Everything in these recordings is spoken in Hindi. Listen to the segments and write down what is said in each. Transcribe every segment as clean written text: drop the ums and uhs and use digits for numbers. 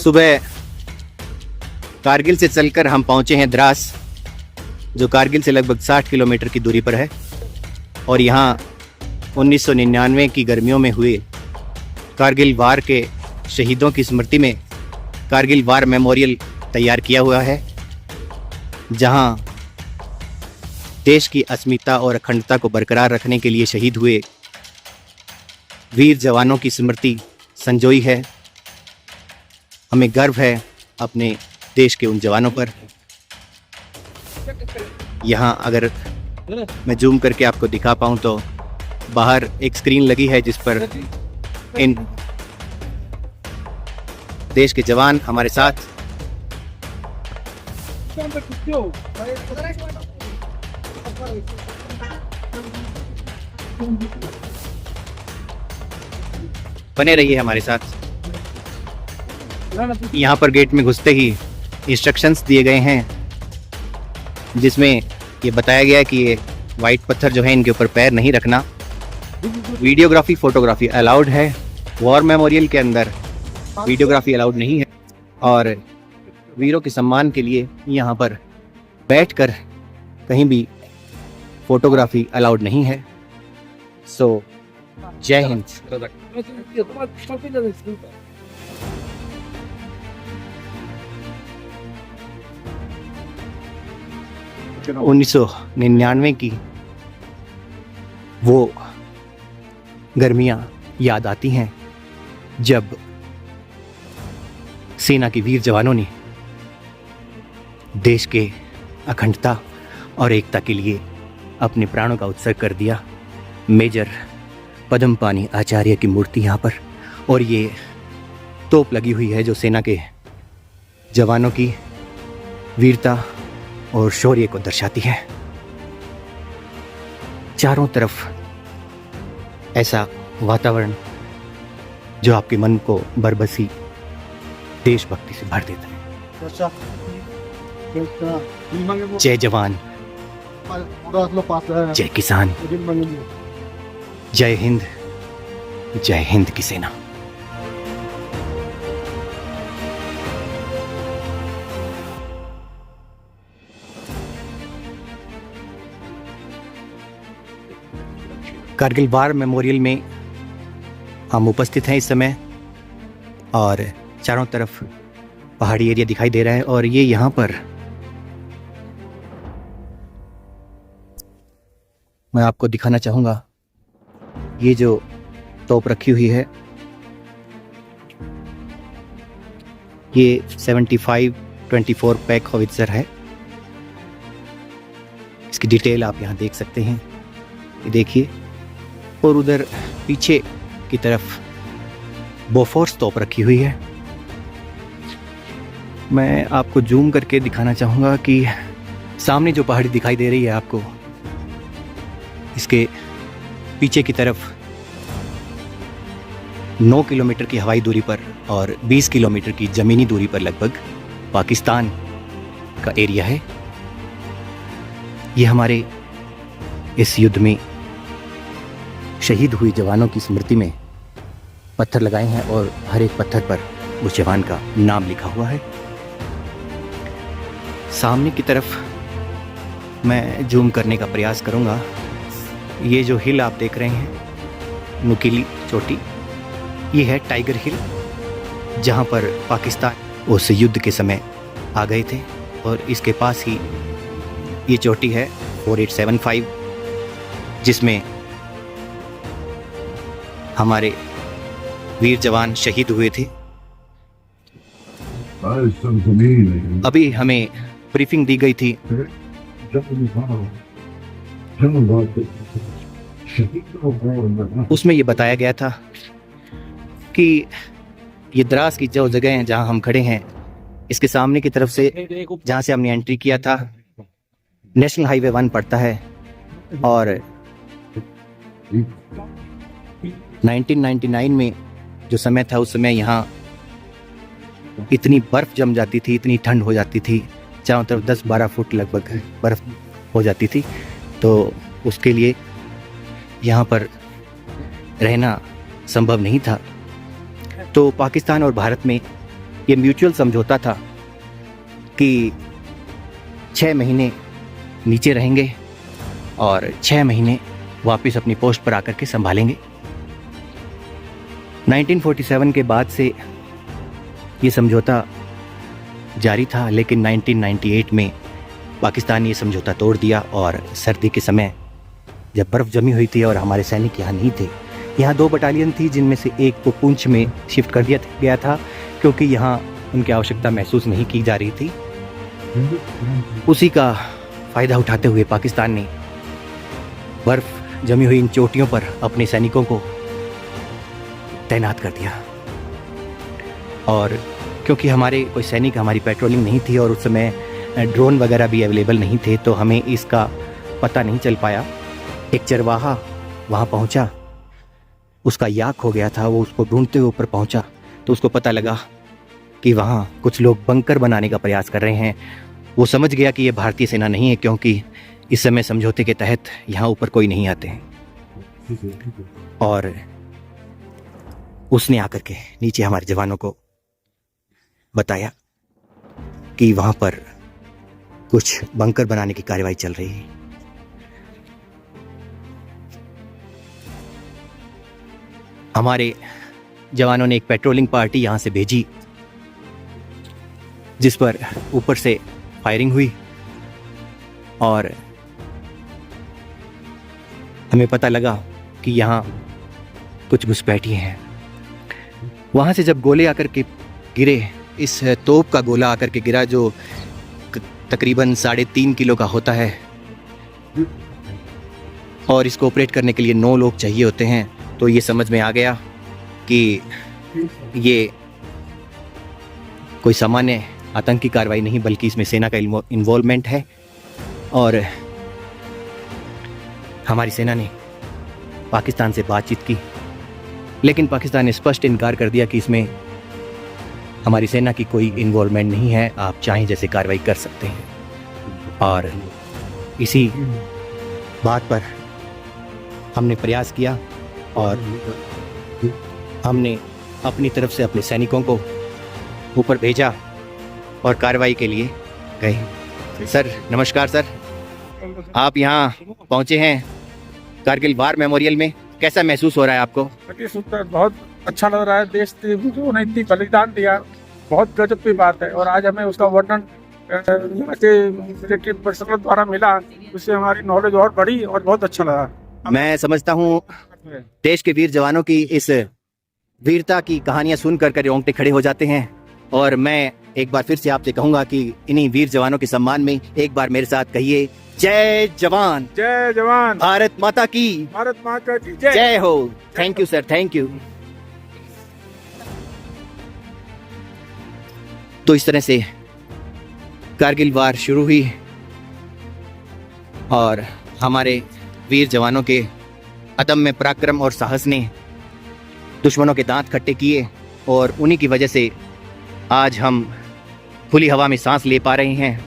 सुबह कारगिल से चलकर हम पहुंचे हैं द्रास, जो कारगिल से लगभग 60 किलोमीटर की दूरी पर है। और यहाँ 1999 की गर्मियों में हुए कारगिल वार के शहीदों की स्मृति में कारगिल वार मेमोरियल तैयार किया हुआ है, जहाँ देश की अस्मिता और अखंडता को बरकरार रखने के लिए शहीद हुए वीर जवानों की स्मृति संजोई है। हमें गर्व है अपने देश के उन जवानों पर। यहाँ अगर मैं जूम करके आपको दिखा पाऊँ तो बाहर एक स्क्रीन लगी है जिस पर इन देश के जवान हमारे साथ बने रहिए हमारे साथ। यहाँ पर गेट में घुसते ही इंस्ट्रक्शंस दिए गए हैं, जिसमें ये बताया गया है कि ये वाइट पत्थर जो है इनके ऊपर पैर नहीं रखना। वीडियोग्राफी फोटोग्राफी अलाउड है, वॉर मेमोरियल के अंदर वीडियोग्राफी अलाउड नहीं है। और वीरों के सम्मान के लिए यहाँ पर बैठकर कहीं भी फोटोग्राफी अलाउड नहीं है। सो जय हिंद। 1999 की वो गर्मियां याद आती हैं जब सेना के वीर जवानों ने देश के अखंडता और एकता के लिए अपने प्राणों का उत्सर्ग कर दिया। मेजर पदमपानी आचार्य की मूर्ति यहाँ पर, और ये तोप लगी हुई है जो सेना के जवानों की वीरता और शौर्य को दर्शाती है। चारों तरफ ऐसा वातावरण जो आपके मन को बरबसी देशभक्ति से भर देता है। जय जवान, जय किसान, जय हिंद, जय हिंद की सेना। कारगिल वार मेमोरियल में हम उपस्थित हैं इस समय, और चारों तरफ पहाड़ी एरिया दिखाई दे रहा है। और ये यहाँ पर मैं आपको दिखाना चाहूँगा, ये जो तोप रखी हुई है ये 75-24 पैक हॉवित्जर है। इसकी डिटेल आप यहाँ देख सकते हैं, ये देखिए। और उधर पीछे की तरफ बोफोर्स तोप रखी हुई है। मैं आपको जूम करके दिखाना चाहूँगा कि सामने जो पहाड़ी दिखाई दे रही है आपको, इसके पीछे की तरफ 9 किलोमीटर की हवाई दूरी पर और 20 किलोमीटर की ज़मीनी दूरी पर लगभग पाकिस्तान का एरिया है। ये हमारे इस युद्ध में शहीद हुई जवानों की स्मृति में पत्थर लगाए हैं, और हर एक पत्थर पर उस जवान का नाम लिखा हुआ है। सामने की तरफ मैं जूम करने का प्रयास करूंगा। ये जो हिल आप देख रहे हैं, नुकीली चोटी, ये है टाइगर हिल, जहां पर पाकिस्तान उस युद्ध के समय आ गए थे। और इसके पास ही ये चोटी है 4875, जिसमें हमारे वीर जवान शहीद हुए थे। अभी हमें ब्रीफिंग दी गई थी, उसमें ये बताया गया था कि ये द्रास की जो जगह है जहां हम खड़े हैं, इसके सामने की तरफ से जहां से हमने एंट्री किया था, नेशनल हाईवे 1 पड़ता है। और 1999 में जो समय था, उस समय यहाँ इतनी बर्फ जम जाती थी, इतनी ठंड हो जाती थी, चारों तरफ 10-12 फुट लगभग बर्फ हो जाती थी। तो उसके लिए यहाँ पर रहना संभव नहीं था। तो पाकिस्तान और भारत में ये म्यूचुअल समझौता था कि 6 महीने नीचे रहेंगे और 6 महीने वापस अपनी पोस्ट पर आकर के संभालेंगे। 1947 के बाद से ये समझौता जारी था, लेकिन 1998 में पाकिस्तान ने ये समझौता तोड़ दिया और सर्दी के समय जब बर्फ़ जमी हुई थी और हमारे सैनिक यहाँ नहीं थे, यहाँ 2 बटालियन थी जिनमें से एक को पुंछ में शिफ्ट कर दिया गया था क्योंकि यहाँ उनकी आवश्यकता महसूस नहीं की जा रही थी। उसी का फ़ायदा उठाते हुए पाकिस्तान ने बर्फ़ जमी हुई इन चोटियों पर अपने सैनिकों को तैनात कर दिया। और क्योंकि हमारे कोई सैनिक, हमारी पेट्रोलिंग नहीं थी और उस समय ड्रोन वगैरह भी अवेलेबल नहीं थे, तो हमें इसका पता नहीं चल पाया। एक चरवाहा वहाँ पहुँचा, उसका याक हो गया था, वो उसको ढूंढते हुए ऊपर पहुँचा तो उसको पता लगा कि वहाँ कुछ लोग बंकर बनाने का प्रयास कर रहे हैं। वो समझ गया कि ये भारतीय सेना नहीं है, क्योंकि इस समय समझौते के तहत यहाँ ऊपर कोई नहीं आते हैं। और उसने आकर के नीचे हमारे जवानों को बताया कि वहाँ पर कुछ बंकर बनाने की कार्रवाई चल रही है। हमारे जवानों ने एक पेट्रोलिंग पार्टी यहाँ से भेजी, जिस पर ऊपर से फायरिंग हुई और हमें पता लगा कि यहाँ कुछ घुसपैठिए हैं। वहाँ से जब गोले आकर के गिरे, इस तोप का गोला आकर के गिरा जो तकरीबन 3.5 किलो का होता है और इसको ऑपरेट करने के लिए 9 लोग चाहिए होते हैं, तो ये समझ में आ गया कि ये कोई सामान्य आतंकी कार्रवाई नहीं बल्कि इसमें सेना का इन्वॉल्वमेंट है। और हमारी सेना ने पाकिस्तान से बातचीत की, लेकिन पाकिस्तान ने स्पष्ट इनकार कर दिया कि इसमें हमारी सेना की कोई इन्वॉल्वमेंट नहीं है, आप चाहें जैसे कार्रवाई कर सकते हैं। और इसी बात पर हमने प्रयास किया और हमने अपनी तरफ से अपने सैनिकों को ऊपर भेजा और कार्रवाई के लिए गए। सर नमस्कार सर, आप यहाँ पहुँचे हैं कारगिल वार मेमोरियल में, कैसा महसूस हो रहा है आपको? बहुत अच्छा लग रहा है। देश जो ने इतनी बलिदान दिया, बहुत गजब की बात है। और आज हमें उसका वर्णन मिलिट्री पर्सनल द्वारा मिला, उससे हमारी नॉलेज और बढ़ी और बहुत अच्छा लगा। मैं समझता हूँ देश के वीर जवानों की इस वीरता की कहानियां सुनकर कर रोंगटे खड़े हो जाते हैं। और मैं एक बार फिर से आपसे कहूंगा कि इन्हीं वीर जवानों के सम्मान में एक बार मेरे साथ कहिए, जय जवान, जय जवान, भारत माता की, भारत माता की जय हो। Thank you sir, thank you. तो इस तरह से कारगिल वार शुरू हुई और हमारे वीर जवानों के अदम्य पराक्रम और साहस ने दुश्मनों के दांत खट्टे किए और उन्हीं की वजह से आज हम खुली हवा में सांस ले पा रहे हैं।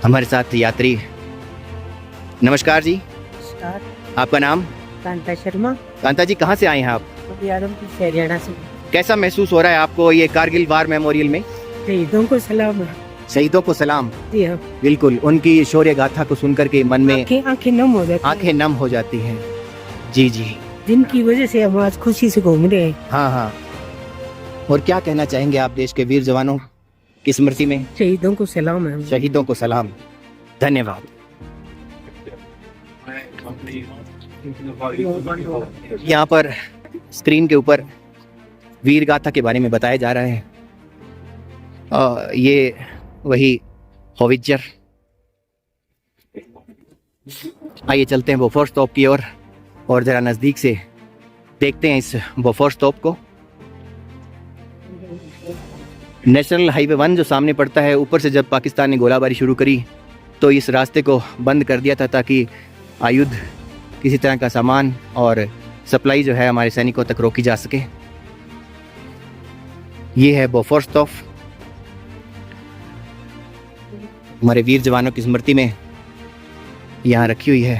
हमारे साथ यात्री, नमस्कार जी, आपका नाम? कांता शर्मा। कांता जी, कहाँ से आए हैं आप? हरियाणा से। कैसा महसूस हो रहा है आपको ये कारगिल वार मेमोरियल में? शहीदों को सलाम। शहीदों को सलाम। जी हाँ, बिल्कुल, उनकी शौर्य गाथा को सुनकर के मन में आंखें नम हो जाती हैं। आंखें नम हो जाती हैं। जी जी, जिनकी वजह से हम आज खुशी से घूम रहे हैं। हाँ हाँ। और क्या कहना चाहेंगे आप देश के वीर जवानों की स्मृति में? शहीदों को सलाम है। शहीदों को सलाम, धन्यवाद। यहाँ पर स्क्रीन के ऊपर वीर गाथा के बारे में बताया जा रहा है। ये वही होवित्जर। आइए चलते हैं बोफोर्स तोप की ओर और जरा नजदीक से देखते हैं इस बोफोर्स तोप को। नेशनल हाईवे 1 जो सामने पड़ता है, ऊपर से जब पाकिस्तान ने गोलाबारी शुरू करी तो इस रास्ते को बंद कर दिया था ताकि आयुध, किसी तरह का सामान और सप्लाई जो है हमारे सैनिकों तक रोकी जा सके। ये है बोफोर्स तोप, हमारे वीर जवानों की स्मृति में यहाँ रखी हुई है।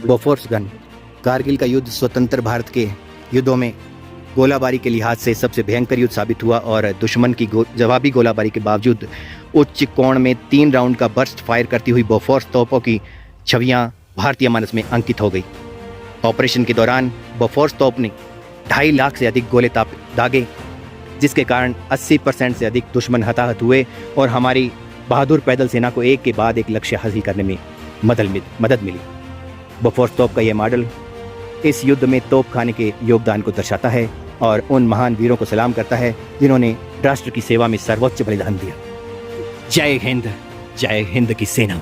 बोफोर्स गन, कारगिल का युद्ध स्वतंत्र भारत के युद्धों में गोलाबारी के लिहाज से सबसे भयंकर युद्ध साबित हुआ और दुश्मन की जवाबी गोलाबारी के बावजूद उच्च कोण में 3 राउंड का बर्स्ट फायर करती हुई बोफोर्स तोपों की छवियां भारतीय मानस में अंकित हो गई। ऑपरेशन के दौरान बोफोर्स तोप ने 2.5 लाख से अधिक गोले दागे, जिसके कारण 80% से अधिक दुश्मन हताहत हुए और हमारी बहादुर पैदल सेना को एक के बाद एक लक्ष्य हासिल करने में मदद मिली। बोफोर्स तोप का यह मॉडल इस युद्ध में तोप खाने के योगदान को दर्शाता है और उन महान वीरों को सलाम करता है जिन्होंने राष्ट्र की सेवा में सर्वोच्च बलिदान दिया। जय हिंद की सेना।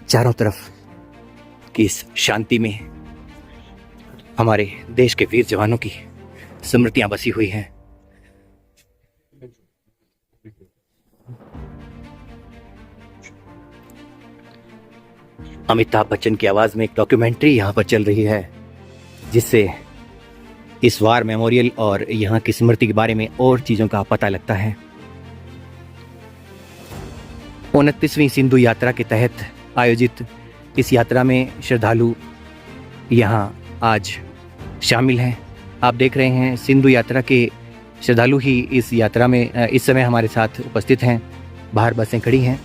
चारों तरफ की इस शांति में हमारे देश के वीर जवानों की स्मृतियां बसी हुई हैं। अमिताभ बच्चन की आवाज में एक डॉक्यूमेंट्री यहाँ पर चल रही है, जिससे इस वार मेमोरियल और यहाँ की स्मृति के बारे में और चीजों का पता लगता है। 29वीं सिंधु यात्रा के तहत आयोजित इस यात्रा में श्रद्धालु यहाँ आज शामिल हैं। आप देख रहे हैं सिंधु यात्रा के श्रद्धालु ही इस यात्रा में इस समय हमारे साथ उपस्थित हैं। बाहर बसें खड़ी हैं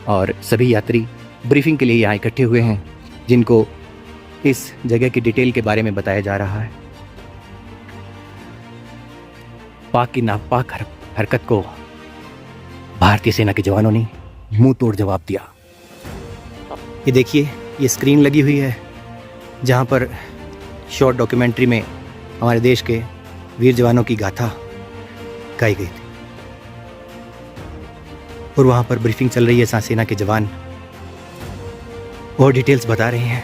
और सभी यात्री ब्रीफिंग के लिए यहाँ इकट्ठे हुए हैं, जिनको इस जगह की डिटेल के बारे में बताया जा रहा है। पाक की नापाक हरकत को भारतीय सेना के जवानों ने मुंह तोड़ जवाब दिया। ये देखिए, ये स्क्रीन लगी हुई है जहाँ पर शॉर्ट डॉक्यूमेंट्री में हमारे देश के वीर जवानों की गाथा गाई गई थी और वहाँ पर ब्रीफिंग चल रही है। सेना के जवान और डिटेल्स बता रहे हैं।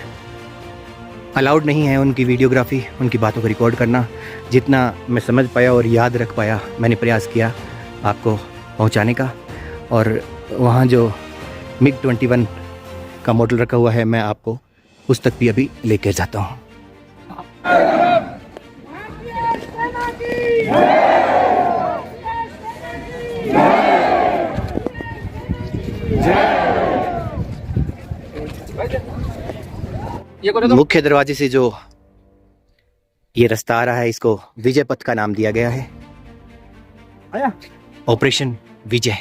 अलाउड नहीं है उनकी वीडियोग्राफी, उनकी बातों को रिकॉर्ड करना। जितना मैं समझ पाया और याद रख पाया, मैंने प्रयास किया आपको पहुंचाने का। और वहाँ जो MiG-21 का मॉडल रखा हुआ है, मैं आपको उस तक भी अभी लेकर जाता हूँ। मुख्य दरवाजे से जो ये रास्ता आ रहा है, इसको विजय पथ का नाम दिया गया है। ऑपरेशन विजय।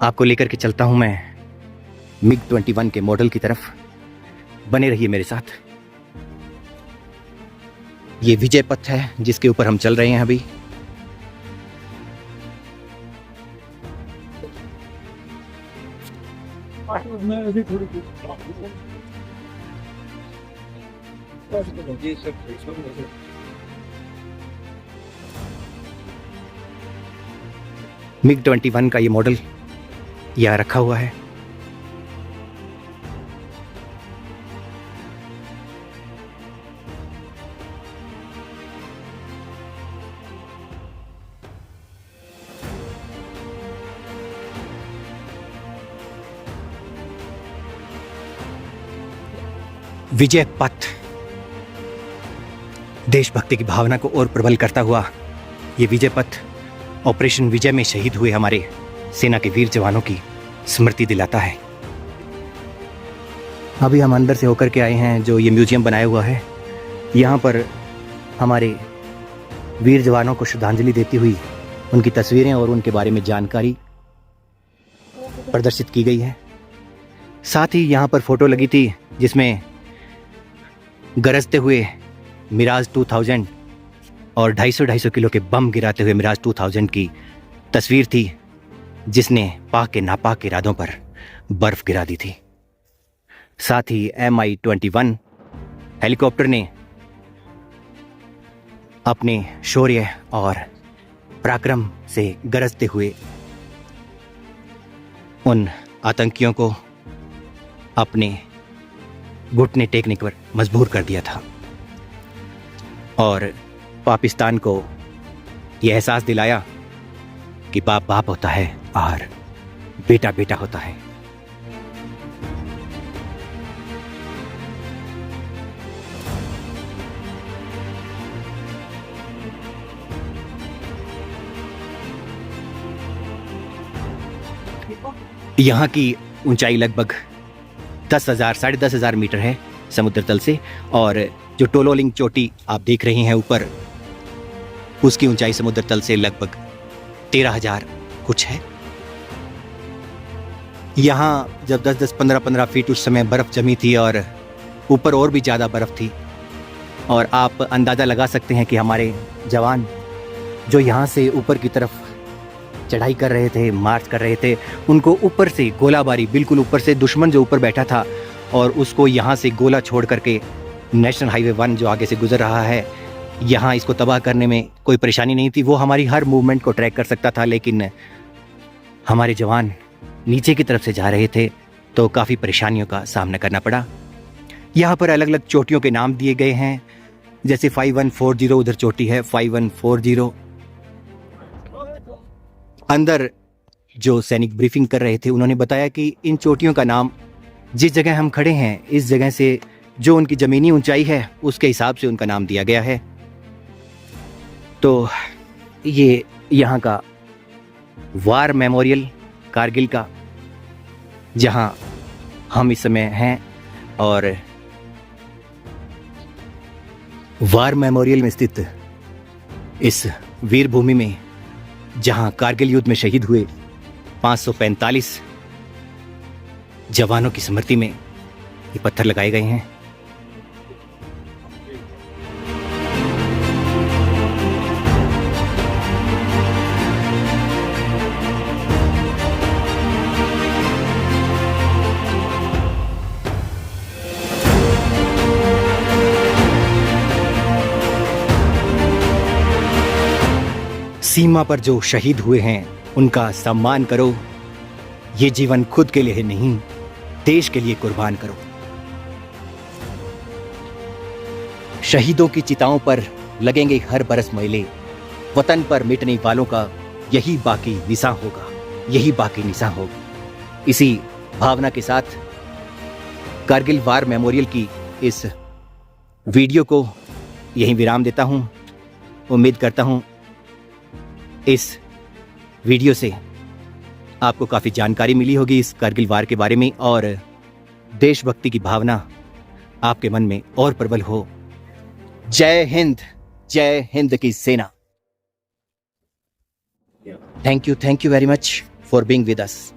आपको लेकर के चलता हूं मैं MiG-21 के मॉडल की तरफ। बने रहिए मेरे साथ। ये विजय पथ है जिसके ऊपर हम चल रहे हैं अभी। MiG-21 का ये मॉडल यहाँ रखा हुआ है। विजय पथ देशभक्ति की भावना को और प्रबल करता हुआ ये विजय पथ ऑपरेशन विजय में शहीद हुए हमारे सेना के वीर जवानों की स्मृति दिलाता है। अभी हम अंदर से होकर के आए हैं जो ये म्यूजियम बनाया हुआ है। यहाँ पर हमारे वीर जवानों को श्रद्धांजलि देती हुई उनकी तस्वीरें और उनके बारे में जानकारी प्रदर्शित की गई है। साथ ही यहाँ पर फोटो लगी थी जिसमें गरजते हुए मिराज 2000 और 250 किलो के बम गिराते हुए मिराज 2000 की तस्वीर थी, जिसने पाक के नापाक इरादों पर बर्फ गिरा दी थी। साथ ही Mi-21 हेलीकॉप्टर ने अपने शौर्य और पराक्रम से गरजते हुए उन आतंकियों को अपने घुटने टेकने पर मजबूर कर दिया था और पाकिस्तान को ये एहसास दिलाया कि बाप बाप होता है और बेटा बेटा होता है। यहाँ की ऊंचाई लगभग 10,000 साढ़े 10,000 मीटर है समुद्र तल से, और जो टोलोलिंग चोटी आप देख रही हैं ऊपर, उसकी ऊंचाई समुद्र तल से लगभग 13,000 कुछ है। यहाँ जब 10-10 15-15 फीट उस समय बर्फ जमी थी और ऊपर और भी ज़्यादा बर्फ थी, और आप अंदाज़ा लगा सकते हैं कि हमारे जवान जो यहाँ से ऊपर की तरफ चढ़ाई कर रहे थे, मार्च कर रहे थे, उनको ऊपर से गोलाबारी, बिल्कुल ऊपर से दुश्मन जो ऊपर बैठा था और उसको यहाँ से गोला छोड़ करके नेशनल हाईवे 1 जो आगे से गुजर रहा है, यहाँ इसको तबाह करने में कोई परेशानी नहीं थी। वो हमारी हर मूवमेंट को ट्रैक कर सकता था, लेकिन हमारे जवान नीचे की तरफ से जा रहे थे तो काफ़ी परेशानियों का सामना करना पड़ा। यहाँ पर अलग अलग चोटियों के नाम दिए गए हैं, जैसे 5140 उधर चोटी है 5140। अंदर जो सैनिक ब्रीफिंग कर रहे थे उन्होंने बताया कि इन चोटियों का नाम जिस जगह हम खड़े हैं इस जगह से जो उनकी ज़मीनी ऊंचाई है उसके हिसाब से उनका नाम दिया गया है। तो ये यहाँ का वार मेमोरियल कारगिल का, जहाँ हम इस समय हैं, और वार मेमोरियल में स्थित इस वीर भूमि में जहां कारगिल युद्ध में शहीद हुए 545 जवानों की स्मृति में ये पत्थर लगाए गए हैं। सीमा पर जो शहीद हुए हैं उनका सम्मान करो। ये जीवन खुद के लिए नहीं, देश के लिए कुर्बान करो। शहीदों की चिताओं पर लगेंगे हर बरस मैले, वतन पर मिटने वालों का यही बाकी निशान होगा, यही बाकी निशान होगा। इसी भावना के साथ कारगिल वार मेमोरियल की इस वीडियो को यहीं विराम देता हूं। उम्मीद करता हूं इस वीडियो से आपको काफ़ी जानकारी मिली होगी इस कारगिल वार के बारे में, और देशभक्ति की भावना आपके मन में और प्रबल हो। जय हिंद की सेना। Thank you very much for being with us.